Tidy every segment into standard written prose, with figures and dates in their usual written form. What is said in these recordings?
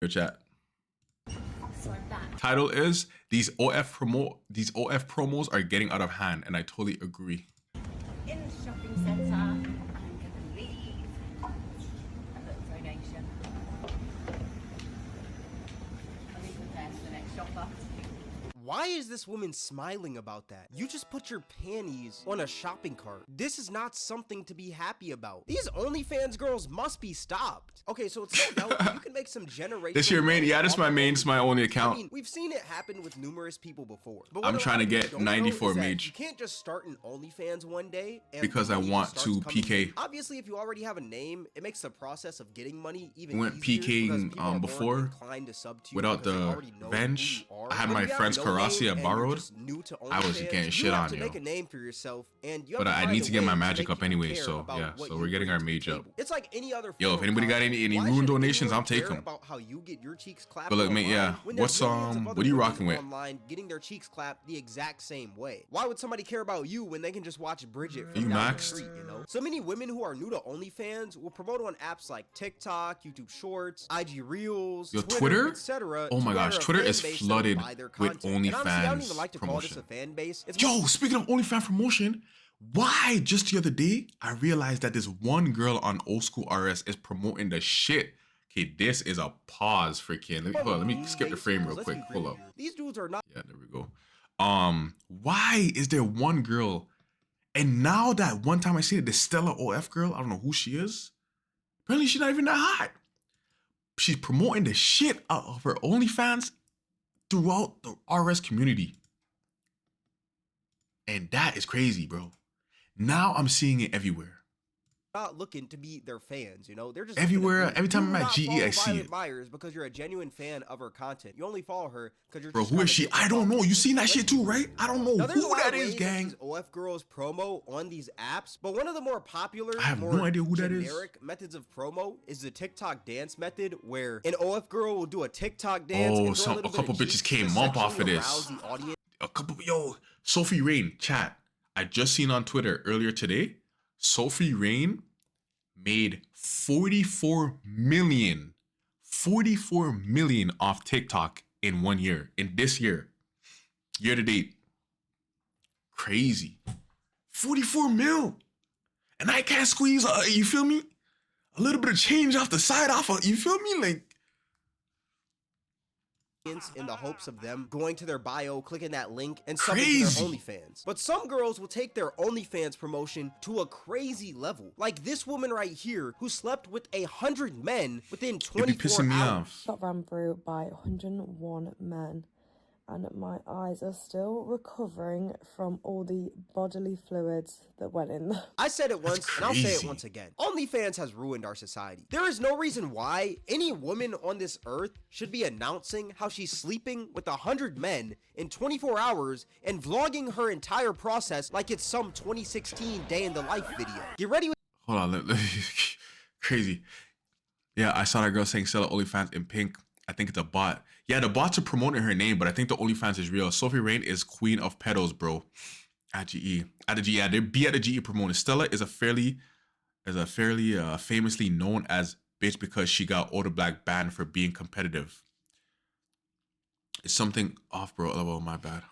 Your chat. Title is these OF promos are getting out of hand, and I totally agree. In the shopping centre, I'm gonna leave a little donation. I'll leave them there for the next shopper. Why is this woman smiling about that? You just put your panties on a shopping cart. This is not something to be happy about. These OnlyFans girls must be stopped. Okay, so it's so dope. You can make some generational. This your main? Yeah, this my main. It's my only account. I mean, we've seen it happen with numerous people before. But I'm trying to get 94 mage. You can't just start an OnlyFans one day and because I want to PK. Obviously, if you already have a name, it makes the process of getting money even went easier. PKing before without the bench. I had my friend's Karasi I borrowed. I was getting shit on, yo. Make a name for yourself, and but I need to get my magic up anyway, so yeah. So we're getting our mage up. It's like any other. Yo, if anybody got any rune donations, I'll take them. About how you get your cheeks clapped. But look, mate, yeah. What's what are you rocking with? Online, getting their cheeks clapped the exact same way. Why would somebody care about you when they can just watch Bridget from down the street? You know, so many women who are new to OnlyFans will promote on apps like TikTok, YouTube Shorts, IG Reels, yo, Twitter, etc. Oh my gosh, Twitter is flooded with OnlyFans like to call this a fan base. Yo, speaking of OnlyFans promotion, why just the other day I realized that this one girl on Old School RS is promoting the shit. Okay, this is a pause for Ken. Let me skip the frame real quick. Hold up. These dudes are not. Yeah, there we go. Why is there one girl? And now that one time I see it, the Stella OF girl, I don't know who she is. Apparently she's not even that hot. She's promoting the shit out of her OnlyFans throughout the RS community. And that is crazy, bro. Now I'm seeing it everywhere. Not looking to be their fans, you know, they're just everywhere. Every time I'm at GE, I see it. Myers because you're a genuine fan of her content. You only follow her because you're. Bro, who is she? I don't know. You seen that shit too, right? I don't know who that is, gang. OF girls promo on these apps, but one of the more popular, I have no idea who that is. Generic methods of promo is the TikTok dance method, where an OF girl will do a TikTok dance. Oh, a couple bitches came up off of this. A couple, yo, Sophie Rain, chat. I just seen on Twitter earlier today. Sophie Rain made 44 million off TikTok in 1 year, in this year to date. Crazy. 44 mil. And I can't squeeze, you feel me? A little bit of change off the side you feel me? Like, in the hopes of them going to their bio, clicking that link, and subbing to their OnlyFans. But some girls will take their OnlyFans promotion to a crazy level. Like this woman right here, who slept with 100 men within 24 hours. Got ran through by 101 men. And my eyes are still recovering from all the bodily fluids that went in them. I said it once, and I'll say it once again. OnlyFans has ruined our society. There is no reason why any woman on this earth should be announcing how she's sleeping with 100 men in 24 hours and vlogging her entire process like it's some 2016 day in the life video. Get ready with— Hold on, crazy. Yeah, I saw that girl saying sell OnlyFans in pink. I think it's a bot. Yeah, the bots are promoting her name, but I think the OnlyFans is real. Sophie Rain is queen of pedos, bro. At GE. At the GE. Yeah, they be at the GE promoting. Stella is a fairly famously known as bitch because she got Older Black banned for being competitive. It's something off, bro. Oh, my bad.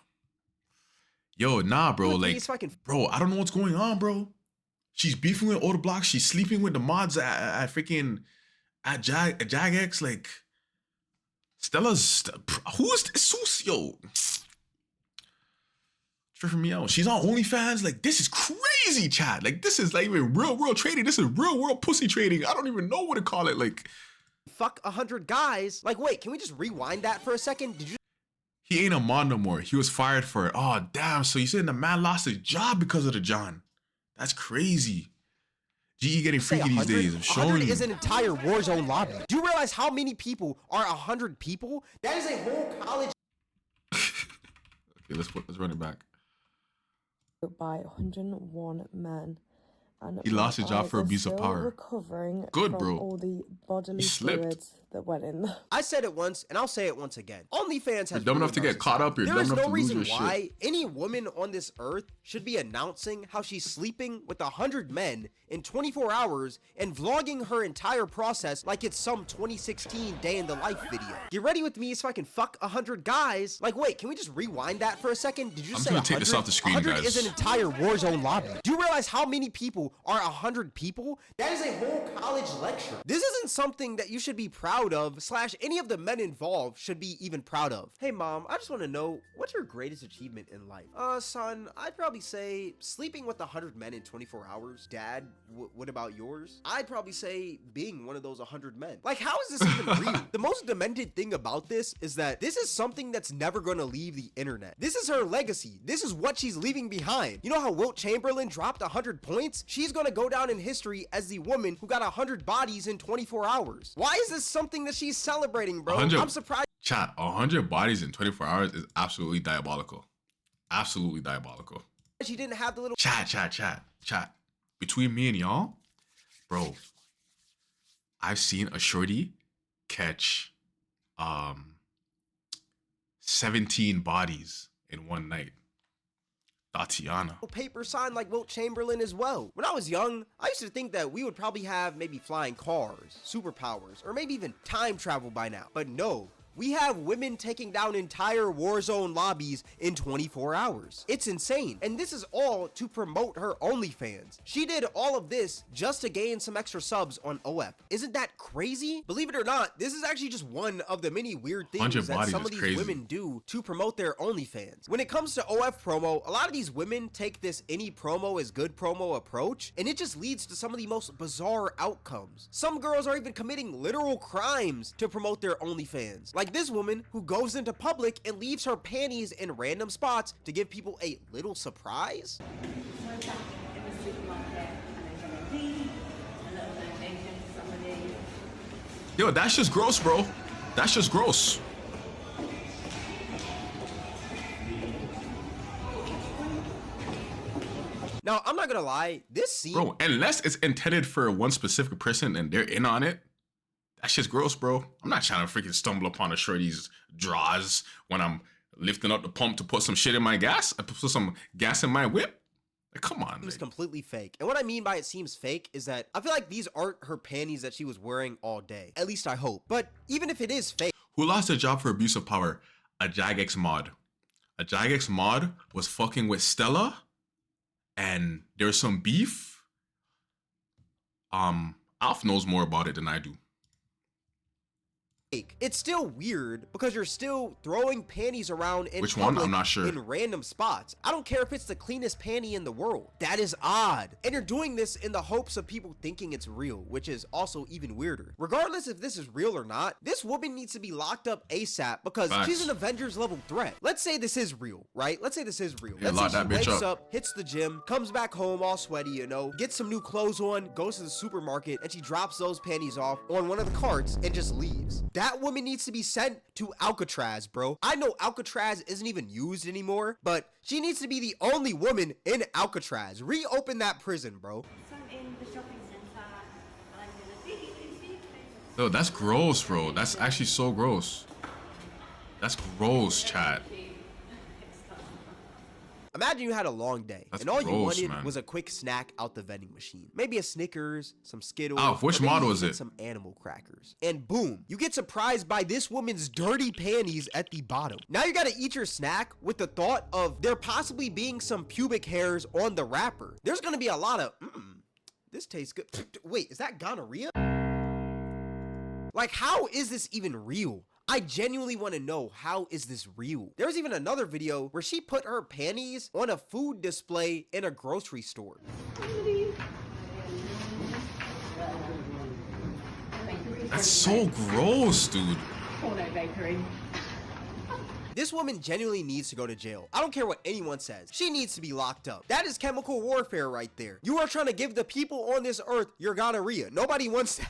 Yo, nah, bro. Like, bro, I don't know what's going on, bro. She's beefing with Older Black. She's sleeping with the mods at freaking at Jagex. Like, Stella's who is this? Yo, tripping me out. She's on OnlyFans. Like, this is crazy, chat. Like, this is like even real world trading. This is real world pussy trading. I don't even know what to call it. Like, fuck 100 guys. Like, wait, can we just rewind that for a second? Did you? He ain't a mod no more. He was fired for it. Oh damn. So you saying the man lost his job because of the John? That's crazy. GE getting freaky these days. I'm showing you. 100 is an entire Warzone lobby. Do you realize how many people are 100 people? That is a whole college. Okay, let's run it back. By 101 men. And he lost his job for abuse of power. Recovering good, from bro. All the bodily he slipped. fluids that went in there. I said it once, and I'll say it once again. OnlyFans has You're dumb enough to get caught up. You're dumb enough to lose your shit. There is no reason why any woman on this earth should be announcing how she's sleeping with 100 men in 24 hours and vlogging her entire process like it's some 2016 day in the life video. Get ready with me so I can fuck 100 guys. Like, wait, can we just rewind that for a second? Did you say 100? I'm gonna take this off the screen, 100 guys. is an entire Warzone lobby. Do you realize how many people are 100 people? That is a whole college lecture. This isn't something that you should be proud of, slash any of the men involved should be even proud of. Hey mom, I just want to know, what's your greatest achievement in life? Son, I'd probably say sleeping with 100 men in 24 hours. Dad, what about yours? I'd probably say being one of those 100 men. Like, how is this even real? The most demented thing about this is that this is something that's never going to leave the internet. This is her legacy. This is what she's leaving behind. You know how Wilt Chamberlain dropped 100 points? She's going to go down in history as the woman who got 100 bodies in 24 hours. Why is this something that she's celebrating, bro? I'm surprised. Chat, 100 bodies in 24 hours is absolutely diabolical. Absolutely diabolical. She didn't have the little chat. Between me and y'all, bro, I've seen a shorty catch 17 bodies in one night. Tatiana. Paper sign like Wilt Chamberlain as well. When I was young, I used to think that we would probably have maybe flying cars, superpowers, or maybe even time travel by now. But no. We have women taking down entire Warzone lobbies in 24 hours. It's insane. And this is all to promote her OnlyFans. She did all of this just to gain some extra subs on OF. Isn't that crazy? Believe it or not, this is actually just one of the many weird things that some of these women do to promote their OnlyFans. When it comes to OF promo, a lot of these women take this any promo is good promo approach, and it just leads to some of the most bizarre outcomes. Some girls are even committing literal crimes to promote their OnlyFans. Like this woman who goes into public and leaves her panties in random spots to give people a little surprise. Yo, that's just gross, bro. That's just gross. Now, I'm not gonna lie, this scene... Bro, unless it's intended for one specific person and they're in on it, that's just gross, bro. I'm not trying to freaking stumble upon a shorty's drawers when I'm lifting up the pump to put some shit in my gas. I put some gas in my whip. Like, come on. It's completely fake. And what I mean by it seems fake is that I feel like these aren't her panties that she was wearing all day. At least I hope. But even if it is fake... Who lost their job for abuse of power? A Jagex mod. A Jagex mod was fucking with Stella and there was some beef. Alf knows more about it than I do. It's still weird because you're still throwing panties around in Which one? I'm not sure. In random spots. I don't care if it's the cleanest panty in the world. That is odd. And you're doing this in the hopes of people thinking it's real, which is also even weirder. Regardless if this is real or not, this woman needs to be locked up ASAP because she's an Avengers level threat. Let's say this is real, right? Let's say this is real. Yeah, Let's say she wakes up, hits the gym, comes back home all sweaty, you know, gets some new clothes on, goes to the supermarket, and she drops those panties off on one of the carts and just leaves. That woman needs to be sent to Alcatraz, bro. I know Alcatraz isn't even used anymore, but she needs to be the only woman in Alcatraz. Reopen that prison, bro. Yo, that's gross, bro. That's actually so gross. That's gross, chat. Imagine you had a long day, and all you wanted was a quick snack out the vending machine. Maybe a Snickers, some Skittles, which model is it? Some animal crackers. And boom, you get surprised by this woman's dirty panties at the bottom. Now you gotta eat your snack with the thought of there possibly being some pubic hairs on the wrapper. There's gonna be a lot of, this tastes good. Wait, is that gonorrhea? Like, how is this even real? I genuinely want to know, how is this real? There's even another video where she put her panties on a food display in a grocery store. That's so gross, dude. This woman genuinely needs to go to jail. I don't care what anyone says. She needs to be locked up. That is chemical warfare right there. You are trying to give the people on this earth your gonorrhea. Nobody wants that.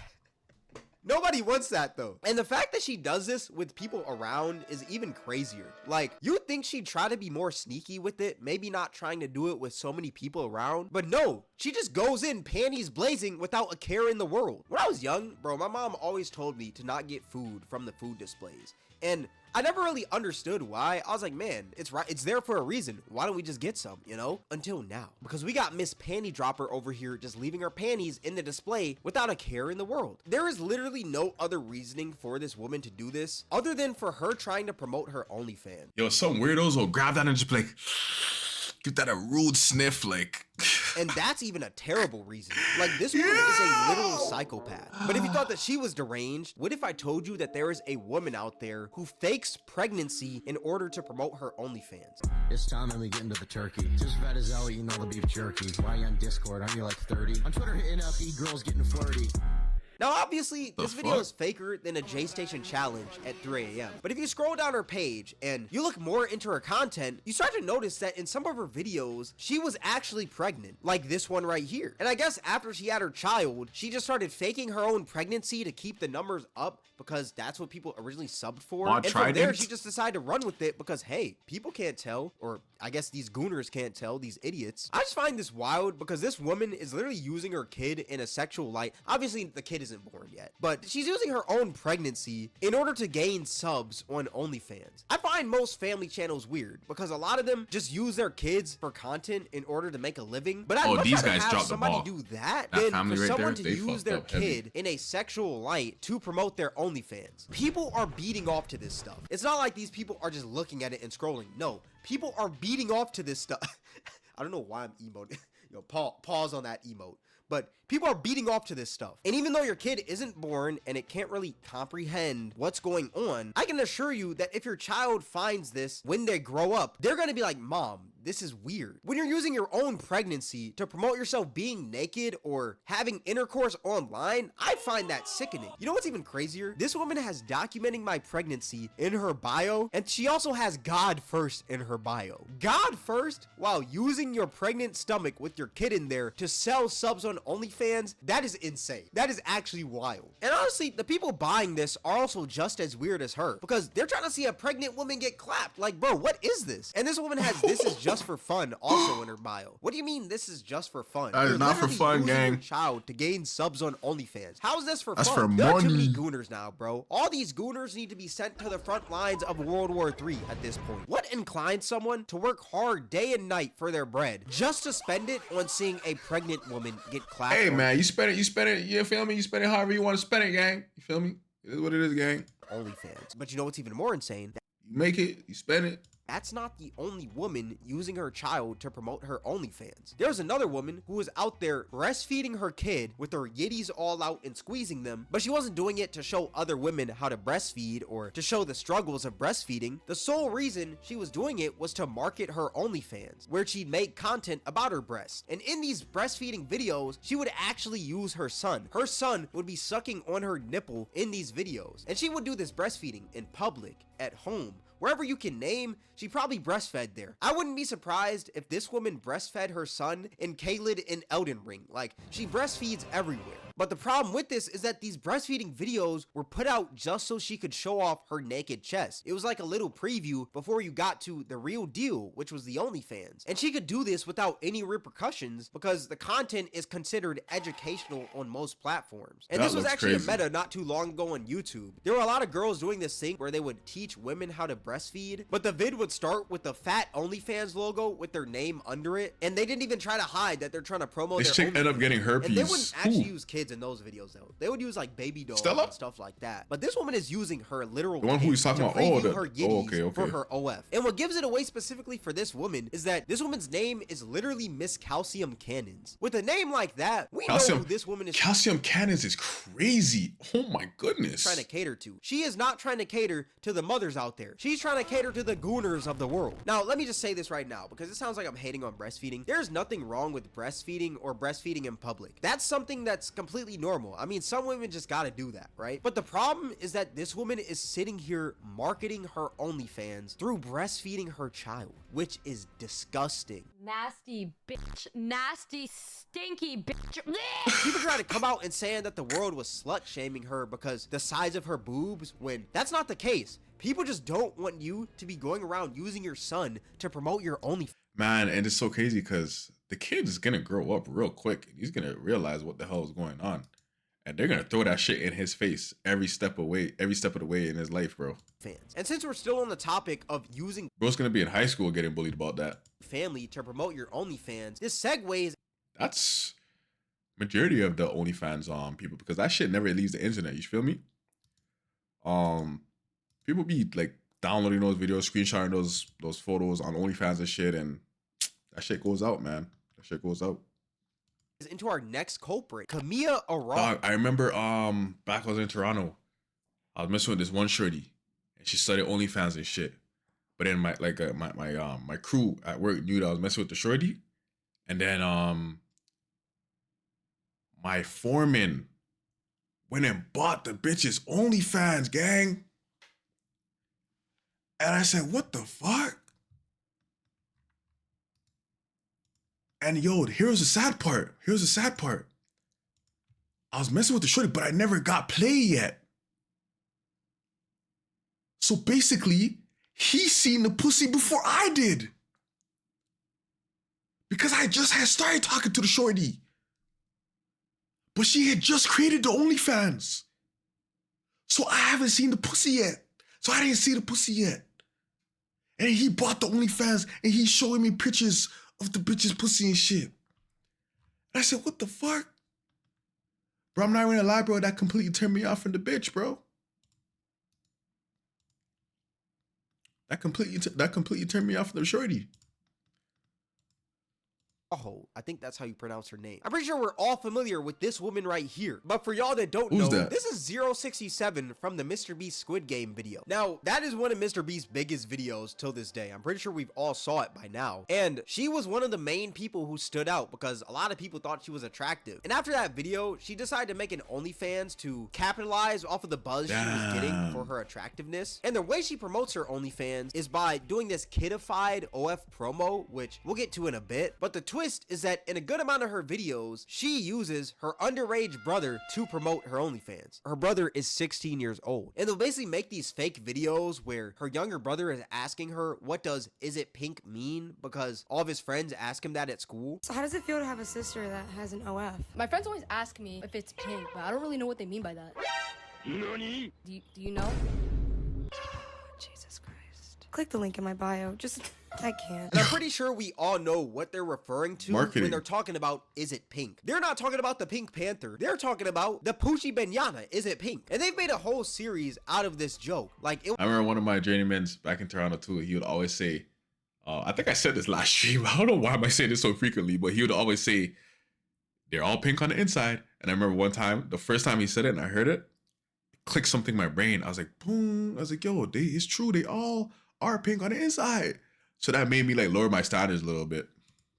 Nobody wants that though. And the fact that she does this with people around is even crazier. Like, you'd think she'd try to be more sneaky with it, maybe not trying to do it with so many people around, but no, She just goes in panties blazing without a care in the world. When I was young, bro, my mom always told me to not get food from the food displays. And I never really understood why. I was like, man, it's right. It's there for a reason. Why don't we just get some, you know? Until now. Because we got Miss Panty Dropper over here just leaving her panties in the display without a care in the world. There is literally no other reasoning for this woman to do this other than for her trying to promote her OnlyFans. Yo, some weirdos will grab that and just be like, give that a rude sniff, like. And that's even a terrible reason. Like, this woman is a literal psychopath. But if you thought that she was deranged, what if I told you that there is a woman out there who fakes pregnancy in order to promote her OnlyFans? It's time that we get into the turkey. Just fat as hell eating all the beef jerky. Why are you on Discord? Aren't you like 30? On Twitter hitting up e-girls getting flirty. Now, obviously, this video is faker than a J-Station challenge at 3 a.m. But if you scroll down her page and you look more into her content, you start to notice that in some of her videos, she was actually pregnant, like this one right here. And I guess after she had her child, she just started faking her own pregnancy to keep the numbers up because that's what people originally subbed for. And from there, she just decided to run with it because, hey, people can't tell, or I guess these gooners can't tell, these idiots. I just find this wild because this woman is literally using her kid in a sexual light. Obviously, the kid isn't born yet, but she's using her own pregnancy in order to gain subs on OnlyFans. I find most family channels weird because a lot of them just use their kids for content in order to make a living. But I'd much rather have somebody do that than for someone to use their kid in a sexual light to promote their OnlyFans. People are beating off to this stuff. It's not like these people are just looking at it and scrolling. No, people are beating off to this stuff. I don't know why I'm emoting. Yo, pause on that emote. But people are beating off to this stuff. And even though your kid isn't born and it can't really comprehend what's going on, I can assure you that if your child finds this when they grow up, they're gonna be like, Mom, this is weird. When you're using your own pregnancy to promote yourself being naked or having intercourse online, I find that sickening. You know what's even crazier? This woman has documenting my pregnancy in her bio, and she also has God first in her bio. God first while using your pregnant stomach with your kid in there to sell subs on OnlyFans? That is insane. That is actually wild. And honestly, the people buying this are also just as weird as her because they're trying to see a pregnant woman get clapped. Like, bro, what is this? And this woman has this is just for fun also in her bio. What do you mean this is just for fun? It's not for fun, gang. Your child to gain subs on OnlyFans. How is this for That's fun? For there money. are too many gooners now, bro. All these gooners need to be sent to the front lines of World War III at this point. What inclines someone to work hard day and night for their bread just to spend it on seeing a pregnant woman get clapped? Hey, man, you spend it, you feel me? You spend it however you want to spend it, gang. You feel me? It is what it is, gang. OnlyFans. But you know what's even more insane? You make it, you spend it. That's not the only woman using her child to promote her OnlyFans. There's another woman who was out there breastfeeding her kid with her yitties all out and squeezing them, but she wasn't doing it to show other women how to breastfeed or to show the struggles of breastfeeding. The sole reason she was doing it was to market her OnlyFans, where she'd make content about her breasts. And in these breastfeeding videos, she would actually use her son. Her son would be sucking on her nipple in these videos. And she would do this breastfeeding in public, at home, wherever you can name. She probably breastfed there. I wouldn't be surprised if this woman breastfed her son in Kaled in Elden Ring. Like, she breastfeeds everywhere. But the problem with this is that these breastfeeding videos were put out just so she could show off her naked chest. It was like a little preview before you got to the real deal, which was the OnlyFans. And she could do this without any repercussions because the content is considered educational on most platforms. And this was actually a meta not too long ago on YouTube. There were a lot of girls doing this thing where they would teach women how to breastfeed, but the vid would start with the fat OnlyFans logo with their name under it, and they didn't even try to hide that they're trying to promote this their chick ended up getting herpes. And they wouldn't actually use kids in those videos though. They would use like baby dolls and stuff like that. But this woman is using her literal the one who he's talking about. Her yitties for her OF. And what gives it away specifically for this woman is that this woman's name is literally Miss Calcium Cannons. With a name like that, we know who this woman is. Calcium Cannons is crazy. Oh my goodness. Trying to cater to. She is not trying to cater to the mothers out there. She's trying to cater to the gooners of the world. Now, let me just say this right now because it sounds like I'm hating on breastfeeding. There's nothing wrong with breastfeeding or breastfeeding in public. That's something that's completely normal. I mean, some women just gotta do that, right? But the problem is that this woman is sitting here marketing her OnlyFans through breastfeeding her child, which is disgusting. Nasty bitch. Nasty, stinky bitch. People try to come out and saying that the world was slut shaming her because the size of her boobs, when that's not the case. People just don't want you to be going around using your son to promote your OnlyFans. Man, and it's so crazy because the kid is gonna grow up real quick, and he's gonna realize what the hell is going on, and they're gonna throw that shit in his face every step of the way in his life, bro. Fans. And since we're still on the topic of using Bro's gonna be in high school getting bullied about that. family to promote your OnlyFans, this segues. That's majority of the OnlyFans people, because that shit never leaves the internet. You feel me? People be like downloading those videos, screenshotting those photos on OnlyFans and shit, and that shit goes out, man. That shit goes out. Into our next culprit, Camilla Dog, I remember back when I was in Toronto, I was messing with this one shorty, and she started OnlyFans and shit. But then my crew at work knew that I was messing with the shorty, and then my foreman went and bought the bitch's OnlyFans, gang. And I said, what the fuck? And yo, here's the sad part. I was messing with the shorty, but I never got play yet. So basically, he seen the pussy before I did. Because I just had started talking to the shorty. But she had just created the OnlyFans. So I haven't seen the pussy yet. So I didn't see the pussy yet. And he bought the OnlyFans and he's showing me pictures of the bitch's pussy and shit. And I said, what the fuck? Bro, I'm not even gonna lie, bro. That completely turned me off from the bitch, bro. That completely turned me off from the shorty. Oh, I think that's how you pronounce her name. I'm pretty sure we're all familiar with this woman right here. But for y'all that don't know, this is 067 from the Mr. Beast Squid Game video. Now, that is one of Mr. Beast's biggest videos till this day. I'm pretty sure we've all saw it by now. And she was one of the main people who stood out because a lot of people thought she was attractive. And after that video, she decided to make an OnlyFans to capitalize off of the buzz she was getting for her attractiveness. And the way she promotes her OnlyFans is by doing this kidified OF promo, which we'll get to in a bit. But the twist is that in a good amount of her videos, she uses her underage brother to promote her OnlyFans. Her brother is 16 years old. And they'll basically make these fake videos where her younger brother is asking her, what does "is it pink" mean? Because all of his friends ask him that at school. So how does it feel to have a sister that has an OF? My friends always ask me if it's pink, but I don't really know what they mean by that. Nani? Do you know? Jesus Christ. Click the link in my bio. I can't. And I'm pretty sure we all know what they're referring to when they're talking about "is it pink?" They're not talking about the Pink Panther. They're talking about the Poochie Benyana, "is it pink?" And they've made a whole series out of this joke. Like, I remember one of my journeymen back in Toronto too. He would always say, I think I said this last stream. I don't know why I say this so frequently, but he would always say, "They're all pink on the inside." And I remember one time, the first time he said it and I heard it, clicked something in my brain. I was like, boom. I was like, yo, it's true. They all are pink on the inside. So that made me like lower my standards a little bit.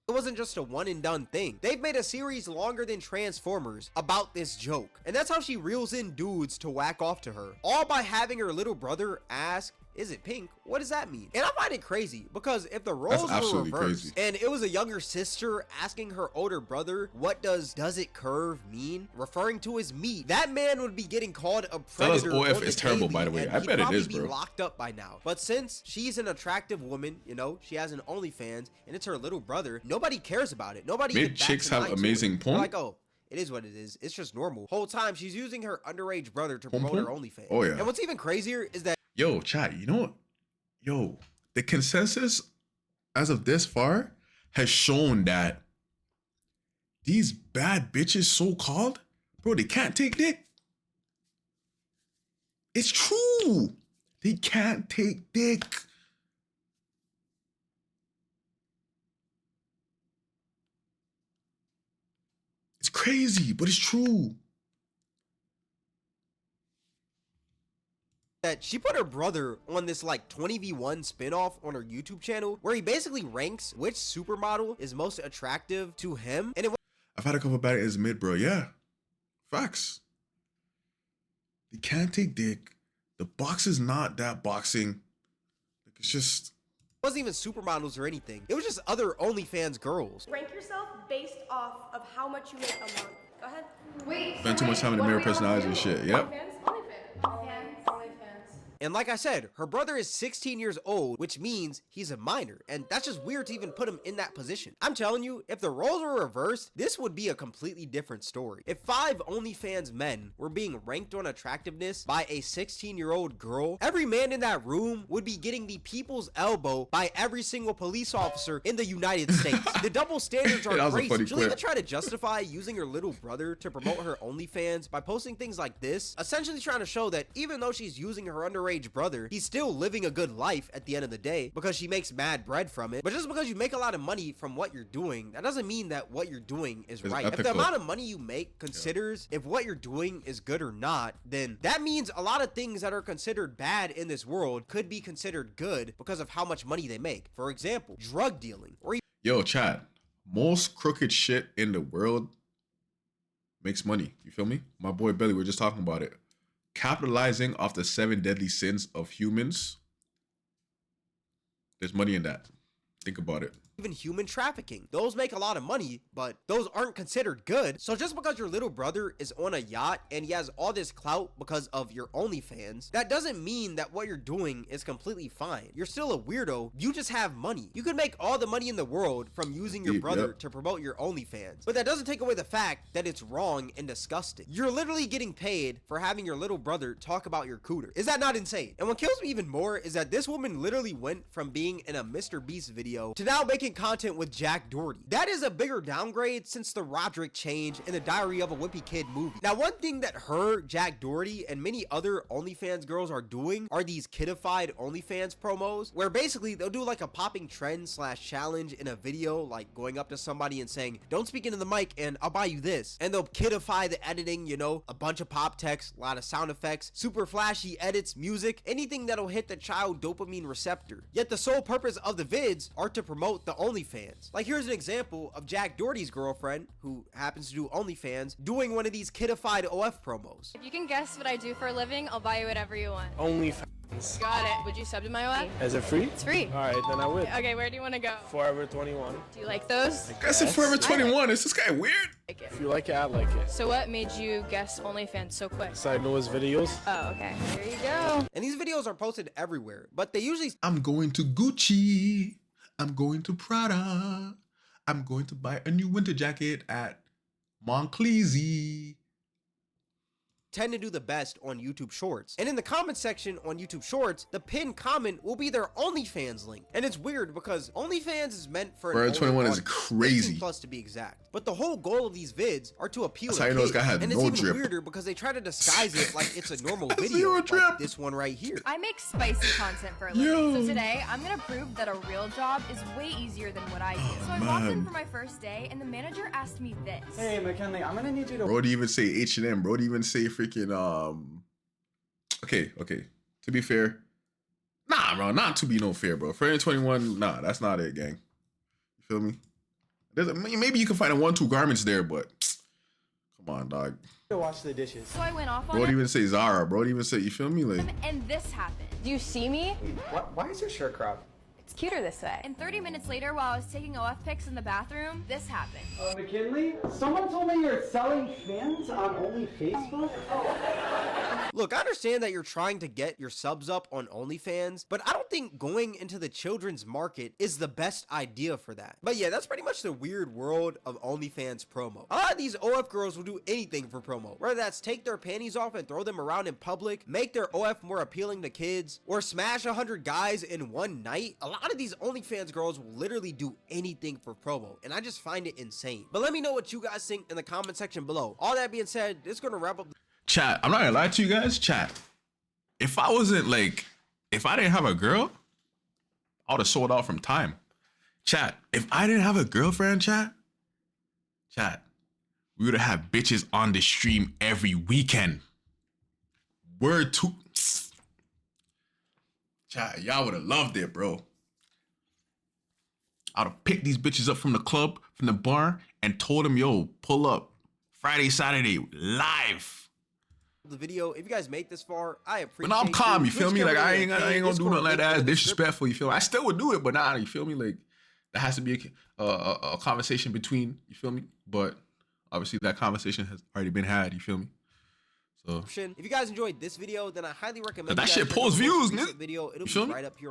It wasn't just a one and done thing. They've made a series longer than Transformers about this joke. And that's how she reels in dudes to whack off to her. All by having her little brother ask, "Is it pink? What does that mean?" And I find it crazy because if the roles were reversed and it was a younger sister asking her older brother, what does "it curve" mean? Referring to his meat, that man would be getting called a predator. OF is terrible, by the way. I bet it is, bro. Be locked up by now. But since she's an attractive woman, you know, she has an OnlyFans and it's her little brother, nobody cares about it. Nobody. Mid chicks have amazing porn. Like, oh, it is what it is. It's just normal. Whole time she's using her underage brother to promote her OnlyFans. Oh yeah. And what's even crazier is that, yo, chat, you know what? Yo, the consensus as of this far has shown that these bad bitches, so-called, bro, they can't take dick. It's true. They can't take dick. It's crazy, but it's true. that she put her brother on this like 20v1 spinoff on her YouTube channel where he basically ranks which supermodel is most attractive to him. And I've had a couple bad as mid, bro. Yeah, facts. They can't take dick. The box is not that boxing. It's just. It wasn't even supermodels or anything. It was just other OnlyFans girls. Rank yourself based off of how much you make a month. Go ahead. Wait. Spend too much time in the mirror personalities and shit. Yep. OnlyFans? OnlyFans. And like I said, her brother is 16 years old, which means he's a minor. And that's just weird to even put him in that position. I'm telling you, if the roles were reversed, this would be a completely different story. If 5 OnlyFans men were being ranked on attractiveness by a 16-year-old girl, every man in that room would be getting the people's elbow by every single police officer in the United States. The double standards are crazy. She'll even try to justify using her little brother to promote her OnlyFans by posting things like this, essentially trying to show that even though she's using her underage brother, he's still living a good life at the end of the day because she makes mad bread from it. But just because you make a lot of money from what you're doing, that doesn't mean that what you're doing is right. Ethical. If the amount of money you make considers if what you're doing is good or not, then that means a lot of things that are considered bad in this world could be considered good because of how much money they make. For example, drug dealing or yo, chat. Most crooked shit in the world makes money. You feel me? My boy Belly, we're just talking about it. Capitalizing off the 7 deadly sins of humans. There's money in that. Think about it. Even human trafficking. Those make a lot of money, but those aren't considered good. So just because your little brother is on a yacht and he has all this clout because of your OnlyFans, that doesn't mean that what you're doing is completely fine. You're still a weirdo. You just have money. You could make all the money in the world from using your brother to promote your OnlyFans, but that doesn't take away the fact that it's wrong and disgusting. You're literally getting paid for having your little brother talk about your cooter. Is that not insane? And what kills me even more is that this woman literally went from being in a Mr. Beast video to now making content with Jack Doherty. That is a bigger downgrade since the Roderick change in the Diary of a Wimpy Kid movie. Now, one thing that her, Jack Doherty, and many other OnlyFans girls are doing are these kidified OnlyFans promos, where basically they'll do like a popping trend / challenge in a video, like going up to somebody and saying, don't speak into the mic and I'll buy you this. And they'll kidify the editing, you know, a bunch of pop text, a lot of sound effects, super flashy edits, music, anything that'll hit the child dopamine receptor. Yet the sole purpose of the vids are to promote the OnlyFans. Like, here's an example of Jack Doherty's girlfriend, who happens to do OnlyFans, doing one of these kidified OF promos. If you can guess what I do for a living, I'll buy you whatever you want. OnlyFans. Got it. Would you sub to my OF? Is it free? It's free. All right, then I would. Okay, where do you want to go? Forever 21. Do you like those? I said Forever 21. Is this guy weird? If you like it, I like it. So what made you guess OnlyFans so quick? So I know his videos. Oh, okay. Here you go. And these videos are posted everywhere, but they usually... I'm going to Gucci. I'm going to Prada. I'm going to buy a new winter jacket at Monclesi. Tend to do the best on YouTube Shorts. And in the comment section on YouTube Shorts, the pinned comment will be their OnlyFans link. And it's weird because OnlyFans is meant for Forever 21 is crazy. 18 plus to be exact. But the whole goal of these vids are to appeal to kids. This guy has and no it's even drip. weirder because they try to disguise it like it's a normal video, like this one right here. I make spicy content for a living, so today I'm gonna prove that a real job is way easier than what I do. So I walked in for my first day, and the manager asked me this. Hey, McKinley, I'm gonna need you to... Bro, to even say H&M. Bro, to even say freaking, Okay. To be fair. Nah, bro, not to be no fair, bro. Forever 21, nah, that's not it, gang. You feel me? Maybe you can find 1-2 garments there, but come on, dog. Wash the dishes. So I went off on Bro, it. even say Zara. Bro, even say, you feel me? Like, And this happened. Do you see me? Why is your shirt cropped? It's cuter this way. And 30 minutes later, while I was taking OF pics in the bathroom, this happened. McKinley, someone told me you're selling fans on OnlyFacebook? Look, I understand that you're trying to get your subs up on OnlyFans, but I don't think going into the children's market is the best idea for that. But yeah, that's pretty much the weird world of OnlyFans promo. A lot of these OF girls will do anything for promo, whether that's take their panties off and throw them around in public, make their OF more appealing to kids, or smash 100 guys in one night. A lot of these OnlyFans girls will literally do anything for promo, and I just find it insane. But let me know what you guys think in the comment section below. All that being said, this is gonna wrap up. chat, I'm not gonna lie to you guys, chat. If I wasn't like, if I didn't have a girl, I would have sold out from time. Chat, if I didn't have a girlfriend, chat, we would have had bitches on the stream every weekend. Word to... Chat, y'all would have loved it, bro. I'd have picked these bitches up from the club, from the bar, and told them, yo, pull up. Friday, Saturday, live. The video, if you guys make this far, I appreciate. But now I'm calm, you feel me? Like I ain't okay, gonna do nothing like that. It's disrespectful, you feel me? I still would do it, but nah, you feel me? Like there has to be a conversation between, you feel me? But obviously that conversation has already been had, you feel me? So If you guys enjoyed this video, then I highly recommend that you guys shit check out pulls the most views, recent nigga. video. It'll You feel be me? right up here.